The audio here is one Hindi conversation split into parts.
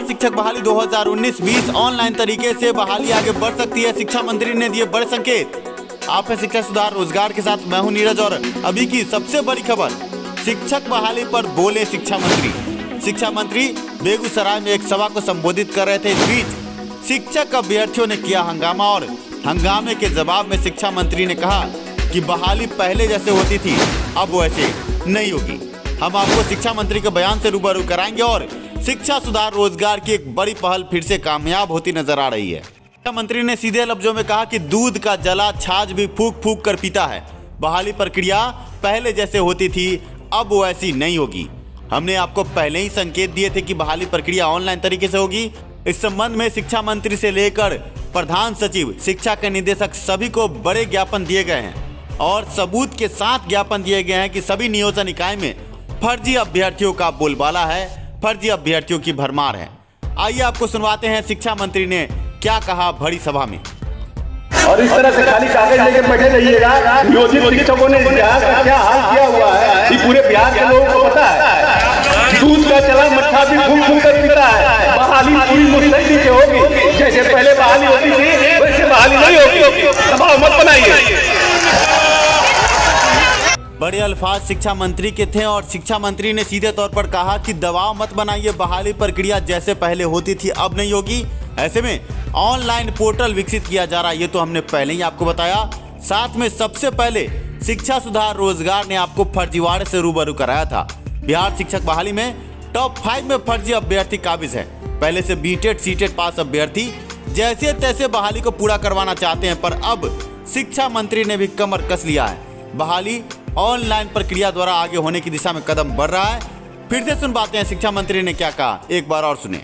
शिक्षक बहाली 2019-20 ऑनलाइन तरीके से बहाली आगे बढ़ सकती है, शिक्षा मंत्री ने दिए बड़े संकेत। आप है शिक्षा सुधार रोजगार के साथ मैं हूं नीरज और अभी की सबसे बड़ी खबर, शिक्षक बहाली पर बोले शिक्षा मंत्री। शिक्षा मंत्री बेगूसराय में एक सभा को संबोधित कर रहे थे। इस बीच शिक्षक अभ्यर्थियों ने किया हंगामा और हंगामे के जवाब में शिक्षा मंत्री ने कहा कि बहाली पहले जैसे होती थी अब वैसे नहीं होगी। हम आपको शिक्षा मंत्री के बयान से रूबरू कराएंगे और शिक्षा सुधार रोजगार की एक बड़ी पहल फिर से कामयाब होती नजर आ रही है। शिक्षा मंत्री ने सीधे लफ्जों में कहा कि दूध का जला छाछ भी फूंक फूंक कर पीता है। बहाली प्रक्रिया पहले जैसे होती थी अब वैसी नहीं होगी। हमने आपको पहले ही संकेत दिए थे कि बहाली प्रक्रिया ऑनलाइन तरीके से होगी। इस संबंध में शिक्षा मंत्री से लेकर प्रधान सचिव, शिक्षा के निदेशक सभी को बड़े ज्ञापन दिए गए हैं और सबूत के साथ ज्ञापन दिए गए हैं कि सभी नियोजन इकाई में फर्जी अभ्यर्थियों का बोलबाला है, फर्जी अभ्यर्थियों की भरमार है। आइए आपको सुनवाते हैं शिक्षा मंत्री ने क्या कहा बड़ी सभा में। और इस तरह से खाली कागज लेके बैठे रहिएगा। नियोजित शिक्षकों ने बिहार का क्या हाल किया हुआ है ये पूरे बिहार के लोगों को पता है। दूध का चला मट्ठा भी फूंक फूंक कर पीता है। बहाली पूरी मुस्तैदी से होगी, जैसे पहले बहाली होती थी वैसे बहाली नहीं होगी। दबाव मत बनाइए। बड़े अल्फाज शिक्षा मंत्री के थे और शिक्षा मंत्री ने सीधे तौर पर कहा कि दबाव मत बनाइए, बहाली प्रक्रिया जैसे पहले होती थी अब नहीं होगी। ऐसे में ऑनलाइन पोर्टल विकसित किया जा रहा है, ये तो हमने पहले ही आपको बताया। साथ में सबसे पहले शिक्षा सुधार रोजगार ने आपको फर्जीवाड़े से रूबरू कराया था। बिहार शिक्षक बहाली में टॉप 5 में फर्जी अभ्यर्थी काबिज है। पहले से बीटेड सीटेड पास अभ्यर्थी जैसे तैसे बहाली को पूरा करवाना चाहते हैं, पर अब शिक्षा मंत्री ने भी कमर कस लिया है। बहाली ऑनलाइन प्रक्रिया द्वारा आगे होने की दिशा में कदम बढ़ रहा है। फिर से सुन पाते हैं शिक्षा मंत्री ने क्या कहा, एक बार और सुने।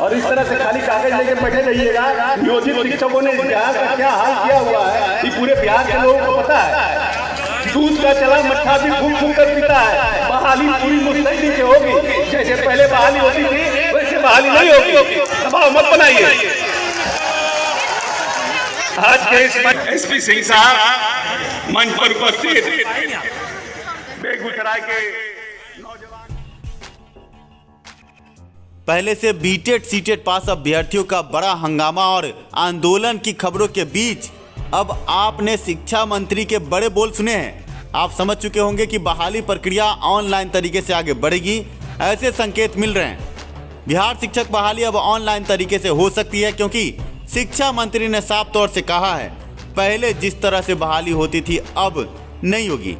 और इस तरह से खाली कागज लेके बैठे रहिएगा। नियोजित शिक्षकों ने बिहार का क्या हाल किया हुआ है ये पूरे बिहार के लोगों को पता है। दूध का चला मट्ठा भी फूंक फूंक कर पीता है। बहाली पूरी मुस्तैदी से होगी, जैसे पहले बहाली होती थी वैसे बहाली नहीं होगी। दबाव मत बनाइए। आज के एसपी सिंह साहब मंच पर उपस्थित बेगूसराय के नौजवान, पहले से बीटेड सीटेड पास अभ्यर्थियों का बड़ा हंगामा और आंदोलन की खबरों के बीच अब आपने शिक्षा मंत्री के बड़े बोल सुने हैं। आप समझ चुके होंगे कि बहाली प्रक्रिया ऑनलाइन तरीके से आगे बढ़ेगी, ऐसे संकेत मिल रहे हैं। बिहार शिक्षक बहाली अब ऑनलाइन तरीके से हो सकती है क्योंकि शिक्षा मंत्री ने साफ तौर से कहा है पहले जिस तरह से बहाली होती थी अब नहीं होगी।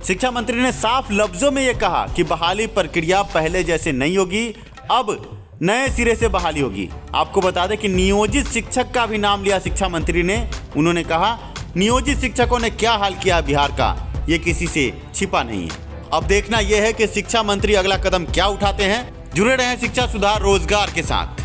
शिक्षा मंत्री ने साफ लफ्जों में यह कहा कि बहाली प्रक्रिया पहले जैसे नहीं होगी, अब नए सिरे से बहाली होगी। आपको बता दें कि नियोजित शिक्षक का भी नाम लिया शिक्षा मंत्री ने। उन्होंने कहा नियोजित शिक्षकों ने क्या हाल किया बिहार का, ये किसी से छिपा नहीं है। अब देखना यह है कि शिक्षा मंत्री अगला कदम क्या उठाते हैं। जुड़े रहें शिक्षा सुधार रोजगार के साथ।